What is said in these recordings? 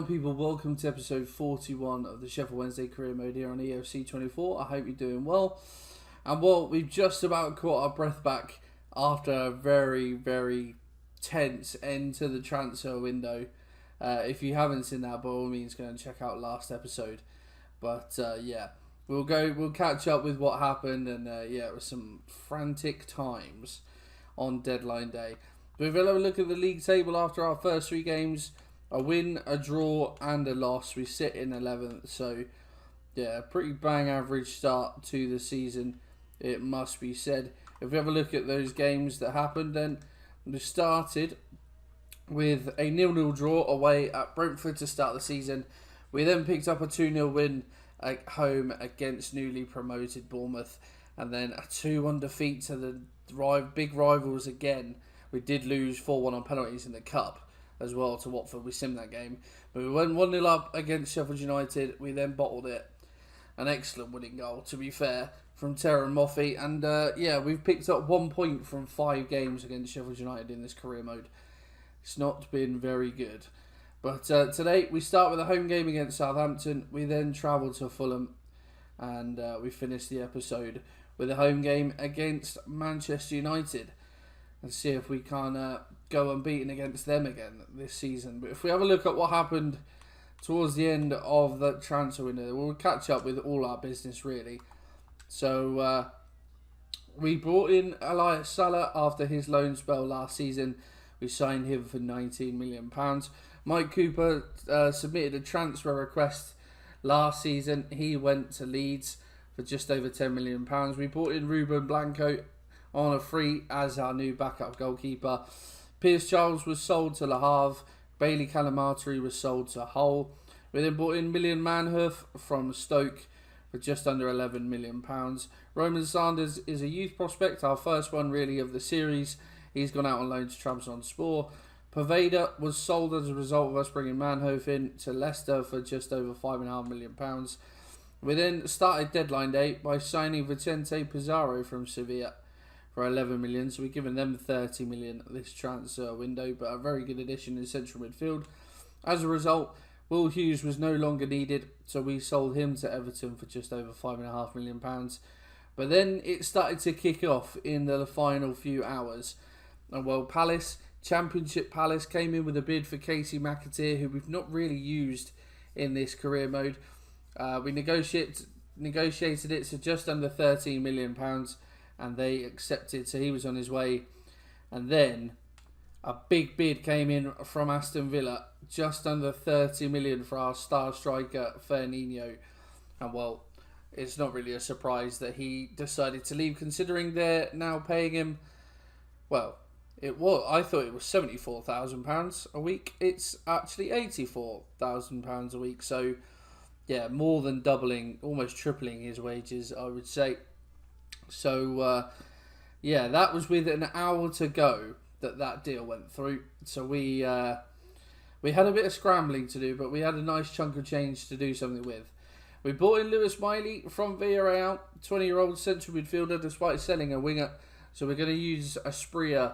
young people, welcome to episode 41 of the Sheffield Wednesday career mode here on EFC 24. I hope you're doing well. And well, we've just about caught our breath back after a very, very tense end to the transfer window. If you haven't seen that, by all means, go and check out last episode. But yeah, we'll catch up with what happened, and yeah, it was some frantic times on deadline day. We've had a look at the league table after our first three games. A win, a draw, and a loss. We sit in 11th, so yeah, pretty bang average start to the season, it must be said. If we have a look at those games that happened, then we started with a 0-0 draw away at Brentford to start the season. We then picked up a 2-0 win at home against newly promoted Bournemouth, and then a 2-1 defeat to the big rivals again. We did lose 4-1 on penalties in the Cup as well to Watford. We simmed that game. But we went 1-0 up against Sheffield United. We then bottled it. An excellent winning goal, to be fair, from Terran Moffey. And yeah, we've picked up 1 point from 5 games against Sheffield United in this career mode. It's not been very good. But today we start with a home game against Southampton. We then travel to Fulham. And we finish the episode with a home game against Manchester United. And see if we can go unbeaten against them again this season. But if we have a look at what happened towards the end of the transfer window, we'll catch up with all our business really. So we brought in Elias Salah after his loan spell last season. We signed him for £19 million. Mike Cooper submitted a transfer request last season. He went to Leeds for just over £10 million. We brought in Ruben Blanco on a free as our new backup goalkeeper. Pierce Charles was sold to Le Havre. Bailey Calamatri was sold to Hull. We then brought in Million Manhoof from Stoke for just under £11 million. Roman Sanders is a youth prospect, our first one really of the series. He's gone out on loan to Trabzonspor. Poveda was sold as a result of us bringing Manhoof in to Leicester for just over £5.5 million. We then started deadline day by signing Vicente Pizarro from Sevilla for 11 million, so we've given them 30 million this transfer window, but a very good addition in central midfield. As a result, Will Hughes was no longer needed, so we sold him to Everton for just over £5.5 million. But then it started to kick off in the final few hours. And well, Championship Palace came in with a bid for Casey McAteer, who we've not really used in this career mode. We negotiated it to just under £13 million. And they accepted, so he was on his way. And then a big bid came in from Aston Villa, just under 30 million for our star striker Fernandinho. And well, it's not really a surprise that he decided to leave, considering they're now paying him, well, I thought it was £74,000 a week. It's actually £84,000 a week. So yeah, more than doubling, almost tripling his wages, I would say. So, yeah, that was with an hour to go that deal went through. So we had a bit of scrambling to do, but we had a nice chunk of change to do something with. We bought in Lewis Miley from Villarreal, 20-year-old central midfielder, despite selling a winger. So we're going to use Asprilla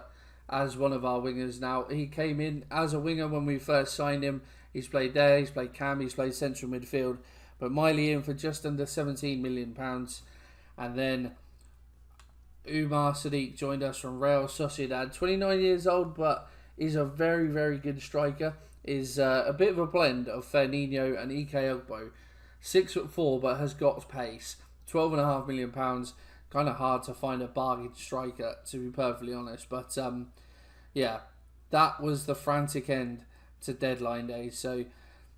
as one of our wingers now. He came in as a winger when we first signed him. He's played there, he's played cam, he's played central midfield. But Miley in for just under £17 million. And then Umar Sadiq joined us from Real Sociedad, 29 years old, but is a very, very good striker. Is a bit of a blend of Fernandinho and Ike Ogbo. 6'4", but has got pace. £12.5 million. Kind of hard to find a bargain striker, to be perfectly honest. But yeah, that was the frantic end to deadline day. So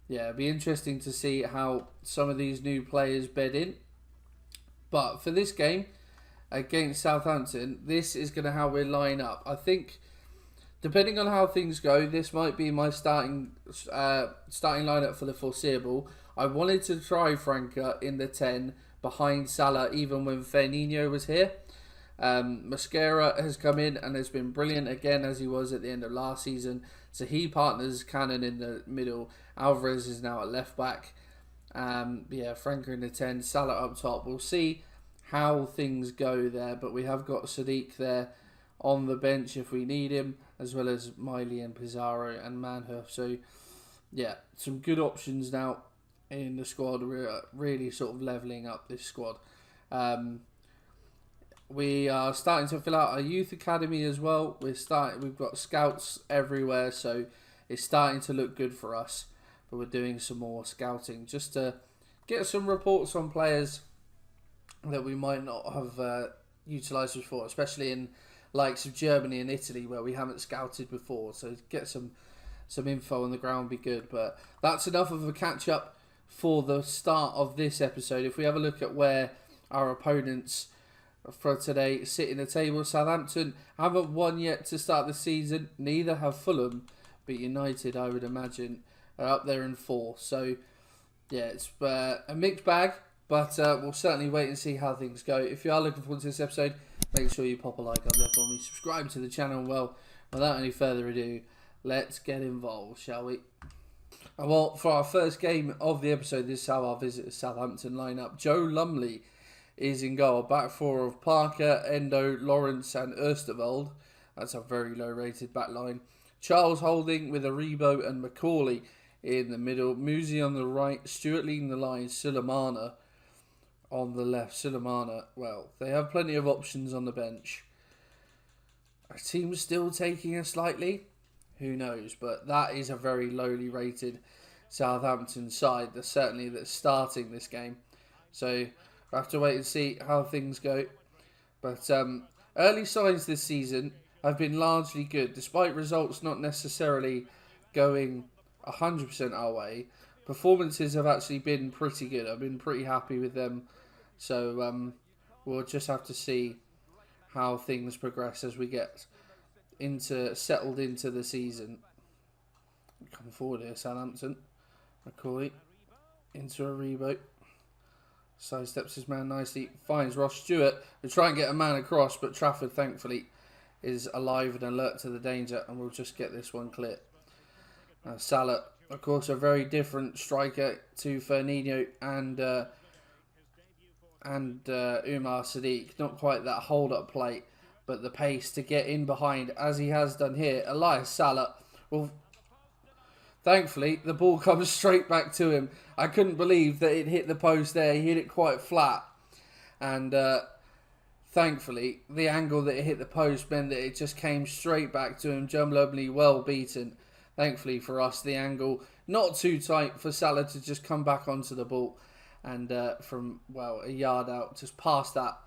yeah, it'd be interesting to see how some of these new players bed in. But for this game against Southampton, this is going to how we line up. I think, depending on how things go, this might be my starting lineup for the foreseeable. I wanted to try Franca in the 10 behind Salah, even when Fernandinho was here. Mascara has come in and has been brilliant again, as he was at the end of last season. So he partners Cannon in the middle. Alvarez is now at left back. Yeah, Franca in the 10, Salah up top. We'll see how things go there, but we have got Sadiq there on the bench if we need him, as well as Miley and Pizarro and Manhoof. So yeah, some good options now in the squad. We're really sort of levelling up this squad. We are starting to fill out our youth academy as well. We've got scouts everywhere, so it's starting to look good for us. But we're doing some more scouting just to get some reports on players that we might not have utilised before, especially in likes of Germany and Italy where we haven't scouted before. So get some info on the ground would be good. But that's enough of a catch up for the start of this episode. If we have a look at where our opponents for today sit in the table, Southampton haven't won yet to start the season. Neither have Fulham, but United, I would imagine, are up there in 4th. So yeah, it's a mixed bag, but we'll certainly wait and see how things go. If you are looking forward to this episode, make sure you pop a like up there for me. Subscribe to the channel. Well, without any further ado, let's get involved, shall we? Well, for our first game of the episode, this is how our visitors Southampton line up. Joe Lumley is in goal. Back 4 of Parker, Endo, Lawrence and Osterwald. That's a very low rated back line. Charles Holding with Aribo and Macaulay in the middle. Musi on the right. Stewart leading the line. Sulemana on the left. Sulemana, well, they have plenty of options on the bench. Our team's still taking us slightly. Who knows? But that is a very lowly rated Southampton side. That's starting this game. So we'll have to wait and see how things go. But early signs this season have been largely good. Despite results not necessarily going 100% our way, performances have actually been pretty good. I've been pretty happy with them. So we'll just have to see how things progress as we get settled into the season. Come forward here, Southampton. Macaulay into a reboot. Sidesteps his man nicely. Finds Ross Stewart. We try and get a man across, but Trafford, thankfully, is alive and alert to the danger, and we'll just get this one clear. Salah, of course, a very different striker to Fernandinho and Umar Sadiq. Not quite that hold-up play, but the pace to get in behind, as he has done here. Elias Salah, well, thankfully, the ball comes straight back to him. I couldn't believe that it hit the post there. He hit it quite flat. And thankfully, the angle that it hit the post meant that it just came straight back to him. Joe Lumley, well beaten. Thankfully for us, the angle not too tight for Salah to just come back onto the ball. And from, well, a yard out, just past that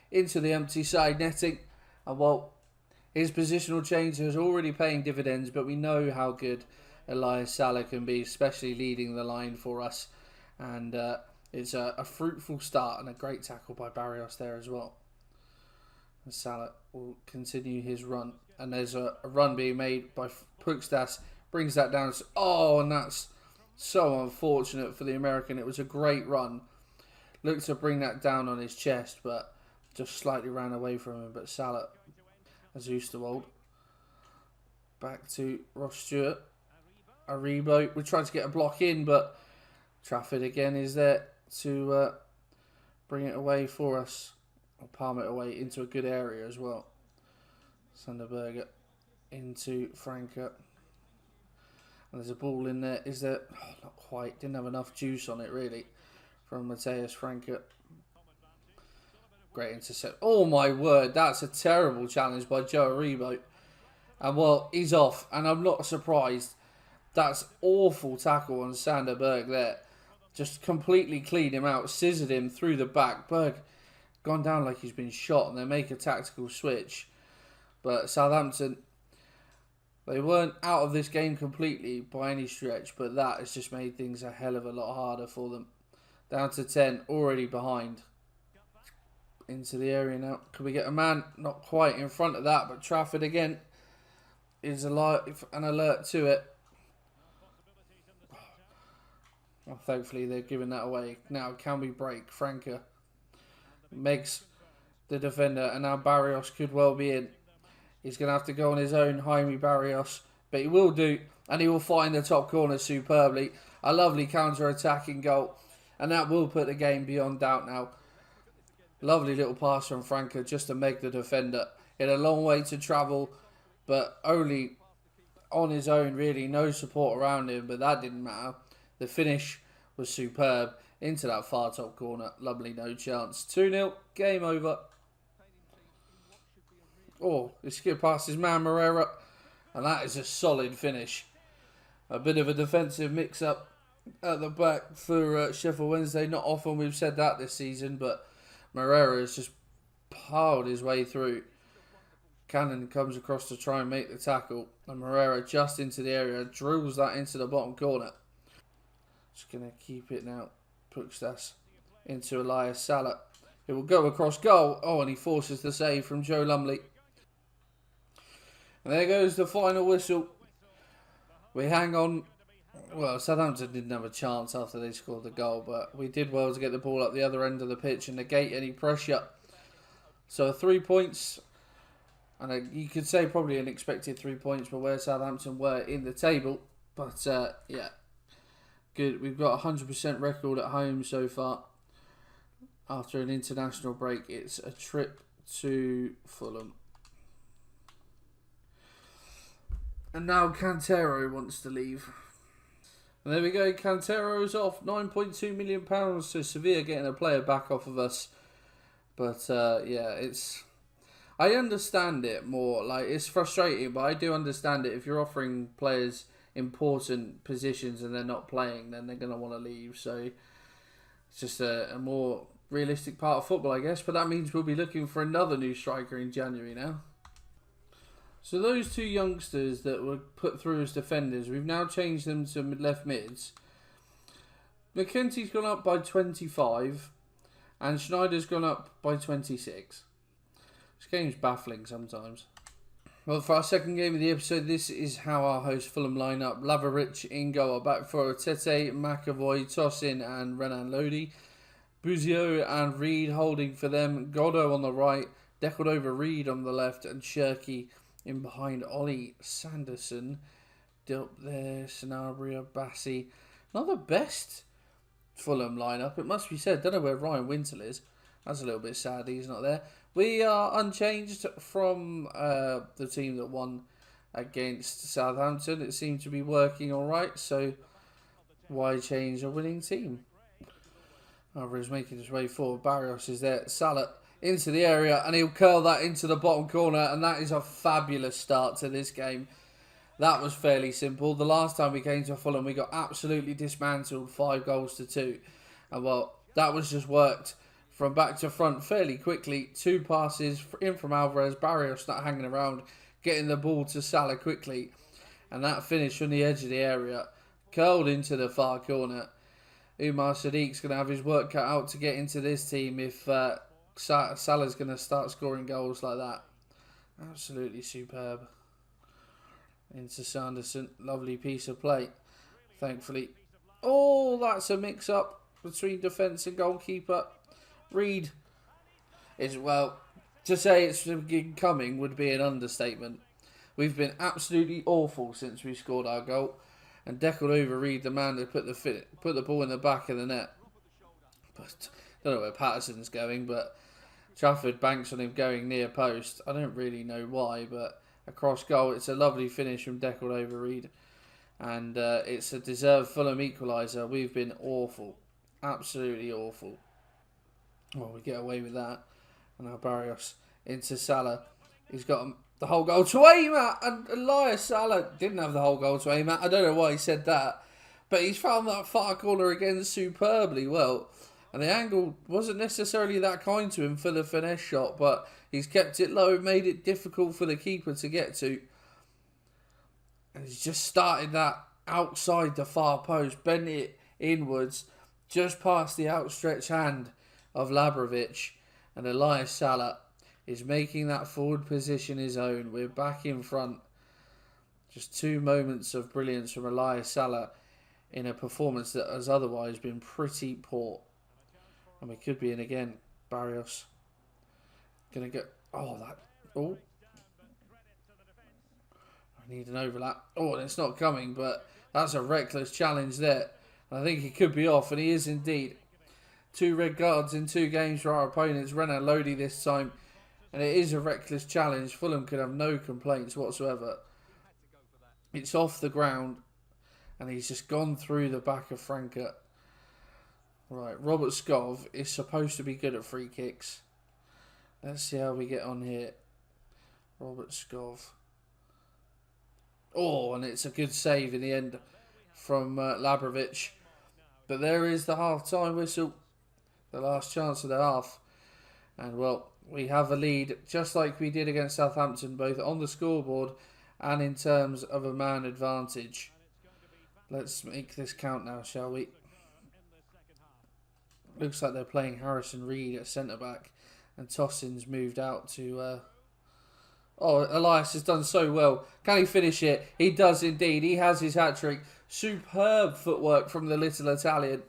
into the empty side netting. And, well, his positional change is already paying dividends, but we know how good Elias Salah can be, especially leading the line for us. And it's a fruitful start and a great tackle by Barrios there as well. And Salah will continue his run. And there's a run being made by Pukstas. Brings that down. Oh, and that's so unfortunate for the American. It was a great run. Looked to bring that down on his chest, but just slightly ran away from him. But Salah, as Oosterwald. Back to Ross Stewart. Aribo. We tried to get a block in, but Trafford again is there to bring it away for us. Or palm it away into a good area as well. Sunderberger into Franca. And there's a ball in there. Is there? Oh, not quite. Didn't have enough juice on it, really, from Mateus Franca. Great intercept. Oh, my word. That's a terrible challenge by Joe Aribo. And, well, he's off. And I'm not surprised. That's awful tackle on Sander Berg there. Just completely cleaned him out. Scissored him through the back. Berg gone down like he's been shot. And they make a tactical switch. But Southampton, they weren't out of this game completely by any stretch. But that has just made things a hell of a lot harder for them. Down to 10. Already behind. Into the area now. Can we get a man? Not quite in front of that. But Trafford again is an alert to it. Well, thankfully, they're giving that away. Now, can we break? Franca makes the defender. And now Barrios could well be in. He's going to have to go on his own, Jaime Barrios. But he will do. And he will find the top corner superbly. A lovely counter-attacking goal. And that will put the game beyond doubt now. Lovely little pass from Franca just to make the defender. He had a long way to travel. But only on his own, really. No support around him, but that didn't matter. The finish was superb. Into that far top corner. Lovely, no chance. 2-0, game over. Oh, he skipped past his man Moreira. And that is a solid finish. A bit of a defensive mix-up at the back for Sheffield Wednesday. Not often we've said that this season, but Moreira has just piled his way through. Cannon comes across to try and make the tackle. And Moreira just into the area. Drills that into the bottom corner. Just going to keep it now. Pukstas into Elias Salah. It will go across goal. Oh, and he forces the save from Joe Lumley. And there goes the final whistle. We hang on. Well, Southampton didn't have a chance after they scored the goal, but we did well to get the ball up the other end of the pitch and negate any pressure. So 3 points. And you could say probably an expected 3 points for where Southampton were in the table. But, yeah. Good. We've got a 100% record at home so far. After an international break, it's a trip to Fulham. And now Cantero wants to leave. And there we go. Cantero's off. £9.2 million. So Sevilla getting a player back off of us. But, yeah, it's... I understand it more. Like, it's frustrating, but I do understand it. If you're offering players important positions and they're not playing, then they're going to want to leave. So it's just a more realistic part of football, I guess. But that means we'll be looking for another new striker in January now. So those two youngsters that were put through as defenders, we've now changed them to left mids. McKenzie's gone up by 25 and Schneider's gone up by 26. This game's baffling sometimes. Well, for our second game of the episode, this is how our host Fulham line up. Laveric in goal, back for Tete, McAvoy, Tosin and Renan Lodi. Buzio and Reed holding for them. Goddo on the right, deckled over Reed on the left, and Shirky in behind Ollie Sanderson. Dilp there, Sanabria, Bassi. Not the best Fulham lineup, it must be said. Don't know where Ryan Wintle is. That's a little bit sad he's not there. We are unchanged from the team that won against Southampton. It seemed to be working alright, so why change a winning team? Alvarez making his way forward. Barrios is there. Salah into the area, and he'll curl that into the bottom corner, and that is a fabulous start to this game. That was fairly simple. The last time we came to Fulham, we got absolutely dismantled 5-2. And well, that was just worked from back to front fairly quickly. 2 passes in from Alvarez. Barrios not hanging around, getting the ball to Salah quickly. And that finish from the edge of the area, curled into the far corner. Umar Sadiq's going to have his work cut out to get into this team if Salah's going to start scoring goals like that. Absolutely superb. Into Sanderson. Lovely piece of play, thankfully. Oh, that's a mix-up between defence and goalkeeper. Reed is, well, to say it's coming would be an understatement. We've been absolutely awful since we scored our goal. And deckled over Reed, the man that put the ball in the back of the net. But I don't know where Patterson's going, but Trafford banks on him going near post. I don't really know why, but across goal, it's a lovely finish from deckled over Reed. And it's a deserved Fulham equaliser. We've been awful. Absolutely awful. Well, we get away with that. And now Barrios into Salah. He's got the whole goal to aim at. And Elias Salah didn't have the whole goal to aim at. I don't know why he said that. But he's found that far corner again superbly well. And the angle wasn't necessarily that kind to him for the finesse shot. But he's kept it low, made it difficult for the keeper to get to. And he's just started that outside the far post. Bent it inwards. Just past the outstretched hand of Labrovic. And Elias Salah is making that forward position his own. We're back in front. Just 2 moments of brilliance from Elias Salah in a performance that has otherwise been pretty poor. And we could be in again. Barrios. Gonna go. Oh, that. Oh. I need an overlap. Oh, and it's not coming, but that's a reckless challenge there. I think he could be off, and he is indeed. 2 red cards in 2 games for our opponents. Renan Lodi this time. And it is a reckless challenge. Fulham could have no complaints whatsoever. It's off the ground, and he's just gone through the back of Franca. Right, Robert Skov is supposed to be good at free kicks. Let's see how we get on here. Robert Skov. Oh, and it's a good save in the end from Labrovic. But there is the half-time whistle. The last chance of the half. And, well, we have a lead, just like we did against Southampton, both on the scoreboard and in terms of a man advantage. Let's make this count now, shall we? Looks like they're playing Harrison Reed at centre-back. And Tossin's moved out to... Oh, Elias has done so well. Can he finish it? He does indeed. He has his hat-trick. Superb footwork from the little Italian.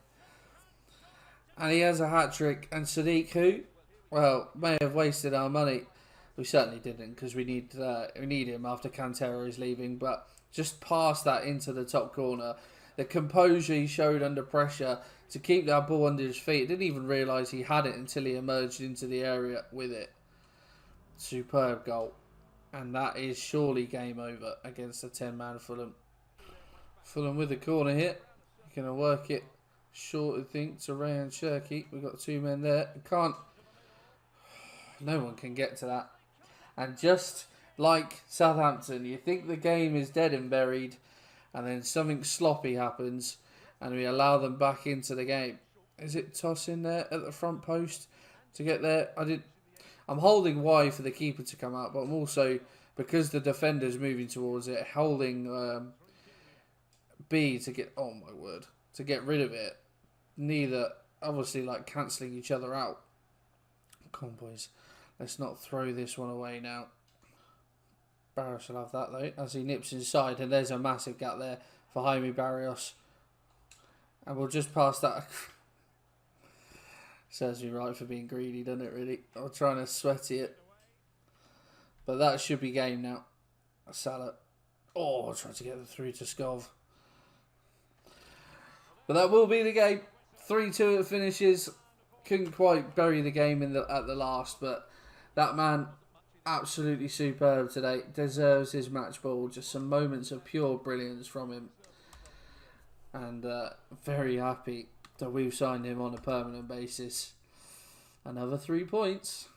And he has a hat-trick. And Sadiq, who, well, may have wasted our money. We certainly didn't, because we need him after Cantero is leaving. But just pass that into the top corner. The composure he showed under pressure to keep that ball under his feet. Didn't even realise he had it until he emerged into the area with it. Superb goal. And that is surely game over against a 10-man Fulham. Fulham with the corner here. Going to work it short, I think, to Rayan Cherki. We've got two men there. Can't. No one can get to that. And just like Southampton, you think the game is dead and buried, and then something sloppy happens, and we allow them back into the game. Is it Tossin there at the front post to get there? I'm holding Y for the keeper to come out, but I'm also, because the defender's moving towards it, holding B to get, oh my word, to get rid of it. Neither, obviously, like cancelling each other out. Come on, boys. Let's not throw this one away now. Barrios will have that, though, as he nips inside, and there's a massive gap there for Jaime Barrios. And we'll just pass that. Serves me right for being greedy, doesn't it, really? I'm trying to sweaty it. But that should be game now. Salah. Oh, I'll try to get it through to Skov. But that will be the game. 3-2 it finishes. Couldn't quite bury the game at the last, but that man, absolutely superb today. Deserves his match ball. Just some moments of pure brilliance from him. And very happy that we've signed him on a permanent basis. Another 3 points.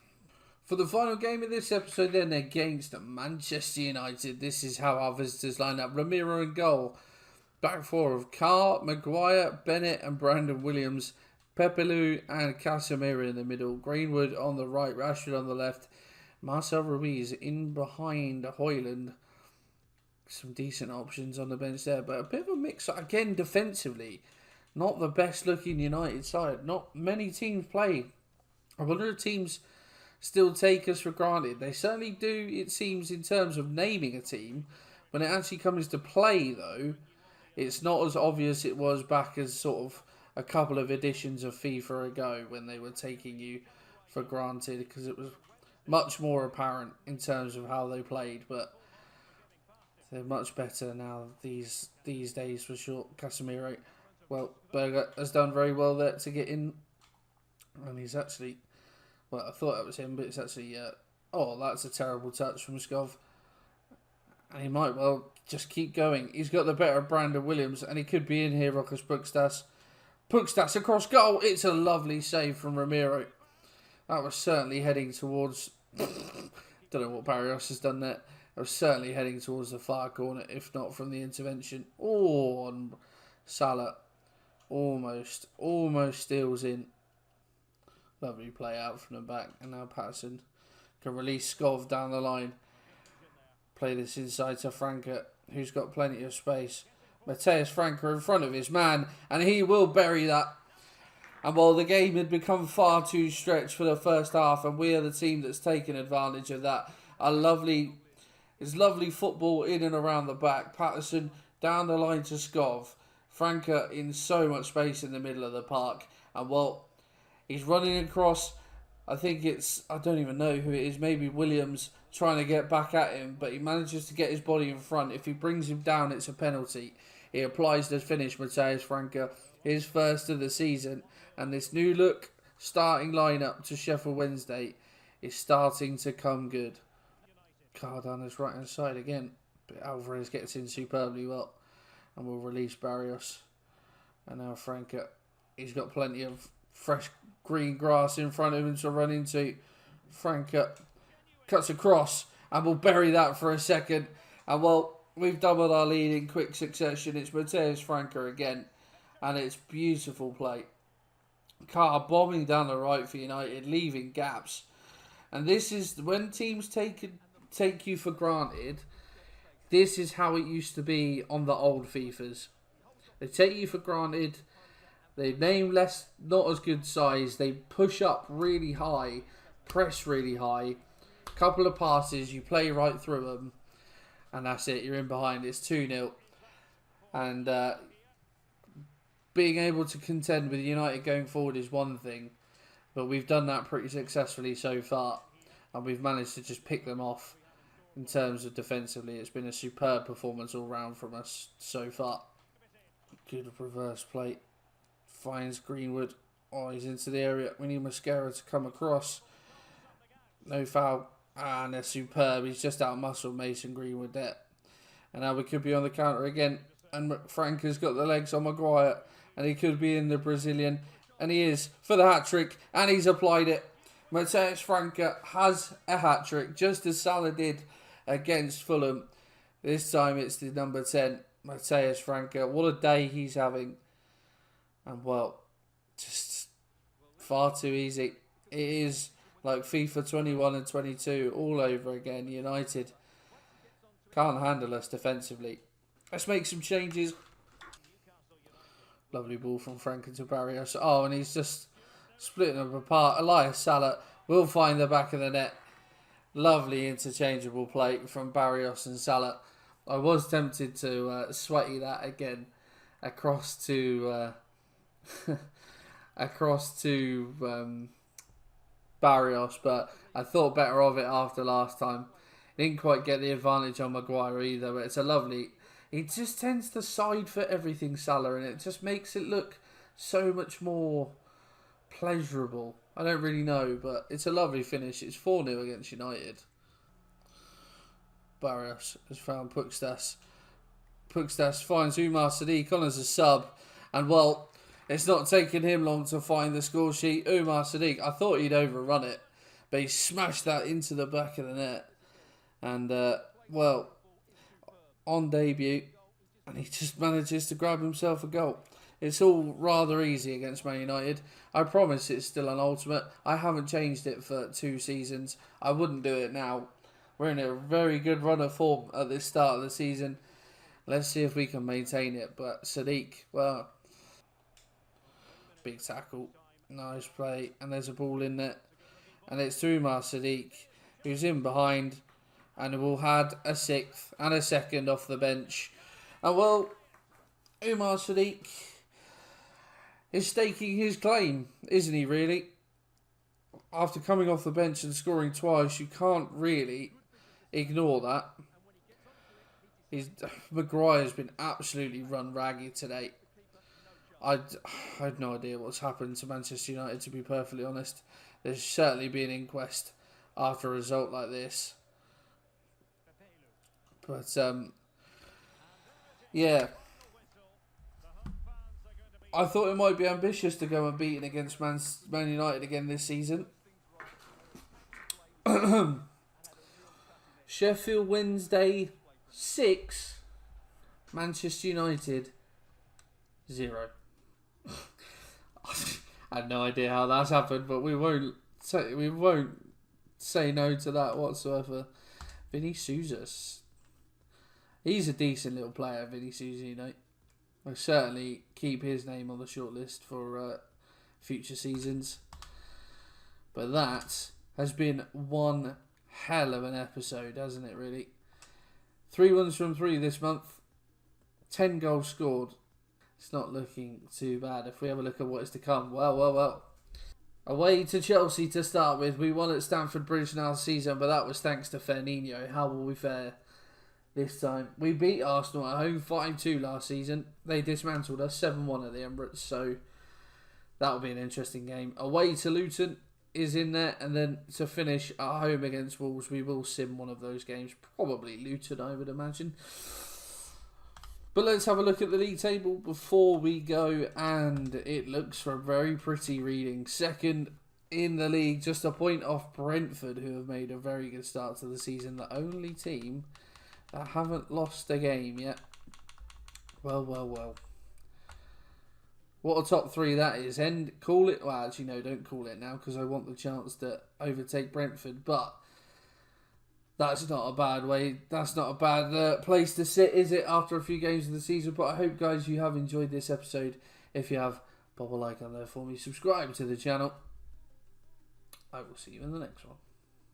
For the final game of this episode then, against Manchester United. This is how our visitors line up. Ramiro in goal. Back four of Carr, Maguire, Bennett and Brandon Williams. Pepelu and Casemiro in the middle. Greenwood on the right. Rashford on the left. Marcel Ruiz in behind Højlund. Some decent options on the bench there. But a bit of a mix again defensively. Not the best looking United side. Not many teams play. I wonder if teams still take us for granted. They certainly do, it seems, in terms of naming a team. When it actually comes to play, though, it's not as obvious it was back as sort of a couple of editions of FIFA ago when they were taking you for granted, because it was much more apparent in terms of how they played. But they're much better now these days for sure. Casemiro, well, Berger has done very well there to get in. And he's actually, well, I thought it was him, but it's actually, oh, that's a terrible touch from Skov. And he might well just keep going. He's got the better of Brandon Williams, and he could be in here, Rokas Pukstas. Pukstas across goal. It's a lovely save from Ramiro. That was certainly heading towards, don't know what Barrios has done there. I was certainly heading towards the far corner, if not from the intervention. Oh, and Salah almost steals in. Lovely play out from the back. And now Patterson can release Skov down the line. Play this inside to Franca, who's got plenty of space. Mateus Franca in front of his man, and he will bury that. And while the game had become far too stretched for the first half, and we are the team that's taken advantage of that, it's lovely football in and around the back. Patterson down the line to Skov. Franca in so much space in the middle of the park. And while he's running across, I think I don't even know who it is, maybe Williams trying to get back at him, but he manages to get his body in front. If he brings him down, it's a penalty. He applies the finish, Mateus Franca, his first of the season. And this new look starting lineup to Sheffield Wednesday is starting to come good. Card on his right hand side again. But Alvarez gets in superbly well. And we'll release Barrios. And now Franca. He's got plenty of fresh green grass in front of him to run into. Franca cuts across. And we'll bury that for a second. And well, we've doubled our lead in quick succession. It's Matheus Franca again. And it's beautiful play. Carr bombing down the right for United, leaving gaps. And this is when teams take you for granted. This is how it used to be on the old FIFAs. They take you for granted. They name less, not as good size. They push up really high, press really high. Couple of passes, you play right through them. And that's it, you're in behind. It's 2-0. And being able to contend with United going forward is one thing. But we've done that pretty successfully so far. And we've managed to just pick them off in terms of defensively. It's been a superb performance all round from us so far. Good reverse plate. Finds Greenwood. Oh, he's into the area. We need Mascara to come across. No foul. And they're superb. He's just out-muscled Mason Greenwood there. And now we could be on the counter again. And Franca's got the legs on Maguire. And he could be in the Brazilian. And he is for the hat-trick. And he's applied it. Matheus Franca has a hat-trick. Just as Salah did against Fulham. This time it's the number 10. Matheus Franca. What a day he's having. And well, just far too easy. It is like FIFA 21 and 22 all over again. United can't handle us defensively. Let's make some changes. Lovely ball from Franca to Barrios. Oh, and he's just splitting them apart. Elias Salah will find the back of the net. Lovely interchangeable play from Barrios and Salah. I was tempted to sweaty that again across to Barrios, but I thought better of it after last time. Didn't quite get the advantage on Maguire either, but it's a lovely... He just tends to side for everything, Salah, and it just makes it look so much more pleasurable. I don't really know, but it's a lovely finish. It's 4-0 against United. Barrios has found Pukstas. Pukstas finds Umar Sadiq on as a sub. And, well, it's not taking him long to find the score sheet. Umar Sadiq, I thought he'd overrun it, but he smashed that into the back of the net. And, well, on debut, and he just manages to grab himself a goal. It's all rather easy against Man United. I promise it's still an ultimate. I haven't changed it for 2 seasons. I wouldn't do it now. We're in a very good run of form at this start of the season. Let's see if we can maintain it. But Sadiq, well, big tackle. Nice play. And there's a ball in there. And it's to Umar Sadiq, who's in behind. And we'll had a 6th and a 2nd off the bench. And well, Umar Sadiq is staking his claim, isn't he really? After coming off the bench and scoring twice, you can't really ignore that. Maguire's been absolutely run ragged today. I had no idea what's happened to Manchester United, to be perfectly honest. There's certainly been an inquest after a result like this. But, yeah. I thought it might be ambitious to go unbeaten against Man United again this season. Sheffield Wednesday 6, Manchester United 0. I had no idea how that's happened, but we won't say no to that whatsoever. Vinny Souza, he's a decent little player, Vinny Souza. You know, I'll certainly keep his name on the shortlist for future seasons. But that has been one hell of an episode, hasn't it, really? 3 wins from 3 this month. 10 goals scored. It's not looking too bad if we have a look at what is to come. Well. Away to Chelsea to start with. We won at Stamford Bridge last season, but that was thanks to Fernandinho. How will we fare this time? We beat Arsenal at home 5-2 last season. They dismantled us 7-1 at the Emirates, so that'll be an interesting game. Away to Luton is in there, and then to finish at home against Wolves, we will sim one of those games, probably Luton, I would imagine. But let's have a look at the league table before we go, and it looks for a very pretty reading. Second in the league, just a point off Brentford, who have made a very good start to the season. The only team that haven't lost a game yet. Well, well, well. What a top three that is. And call it... Well, actually, no, don't call it now, because I want the chance to overtake Brentford. But that's not a bad way. That's not a bad place to sit, is it, after a few games of the season? But I hope, guys, you have enjoyed this episode. If you have, pop a like on there for me. Subscribe to the channel. I will see you in the next one.